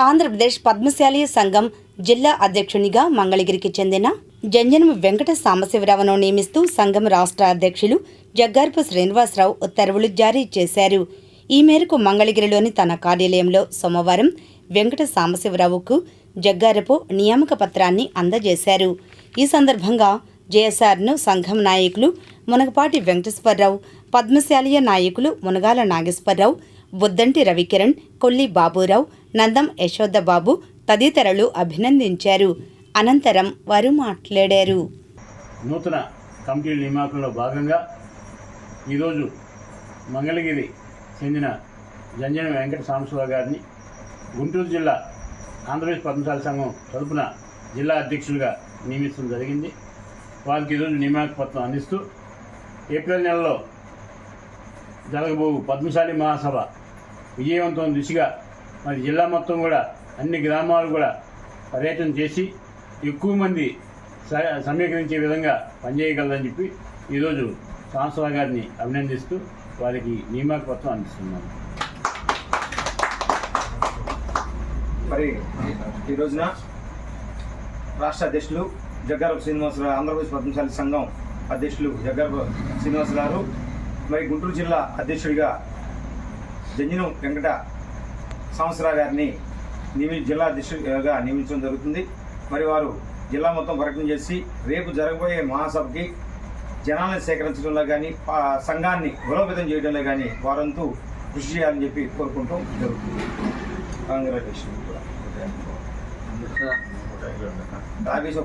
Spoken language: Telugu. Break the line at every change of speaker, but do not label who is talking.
ఆంధ్రప్రదేశ్ పద్మశాలి సంఘం జిల్లా అధ్యక్షునిగా మంగళగిరికి చెందిన జంజనం వెంకట సాంబశివరావును నియమిస్తూ సంఘం రాష్ట్ర అధ్యక్షులు జగ్గారపు శ్రీనివాసరావు ఉత్తర్వులు జారీ చేశారు. ఈ మేరకు మంగళగిరిలోని తన కార్యాలయంలో సోమవారం వెంకట సాంబశివరావుకు జగ్గారపు నియామక పత్రాన్ని అందజేశారు. ఈ సందర్భంగా జేఎస్ఆర్ను సంఘం నాయకులు మునగపాటి వెంకటేశ్వరరావు, పద్మశాలియ నాయకులు మునగాల నాగేశ్వరరావు, బుద్దంటి రవికిరణ్, కొల్లి బాబురావు, నందం యశోదబాబు తదితరులు అభినందించారు. అనంతరం వారు మాట్లాడారు.
నూతన కమిటీల నియామకంలో భాగంగా ఈరోజు మంగళగిరి చెందిన జంజనం వెంకట సాంబశివరావు గారిని గుంటూరు జిల్లా ఆంధ్రప్రదేశ్ పద్మశాలి సంఘం తరపున జిల్లా అధ్యక్షులుగా నియమించడం జరిగింది. వారికి ఈరోజు నియామక పత్రం అందిస్తూ ఏప్రిల్ నెలలో జరగబోవు పద్మశాలి మహాసభ విజయవంతం దిశగా మరి జిల్లా మొత్తం కూడా అన్ని గ్రామాలు కూడా పర్యటన చేసి ఎక్కువ మంది సమీకరించే విధంగా పనిచేయగలరని చెప్పి ఈరోజు సాంబశివరావు గారిని అభినందిస్తూ వారికి నియామక పత్రం అందిస్తున్నాను.
మరి ఈ రోజున రాష్ట్ర అధ్యక్షులు జగ్గారపు శ్రీనివాసరావు, ఆంధ్రప్రదేశ్ పద్మశాలి సంఘం అధ్యక్షులు జగ్గారపు శ్రీనివాసరావు గారు మరి గుంటూరు జిల్లా అధ్యక్షుడిగా జంజనం వెంకట సాంబశివరావు గారిని జిల్లా అధ్యక్షుడిగా నియమించడం జరుగుతుంది. మరి వారు జిల్లా మొత్తం పర్యటన చేసి రేపు జరగబోయే మహాసభకి జనాలను సేకరించడంలో కానీ సంఘాన్ని బలోపేతం చేయడంలో కానీ వారంతూ కృషి చేయాలని చెప్పి కోరుకుంటూ జరుగుతుంది. కాంగ్రెస్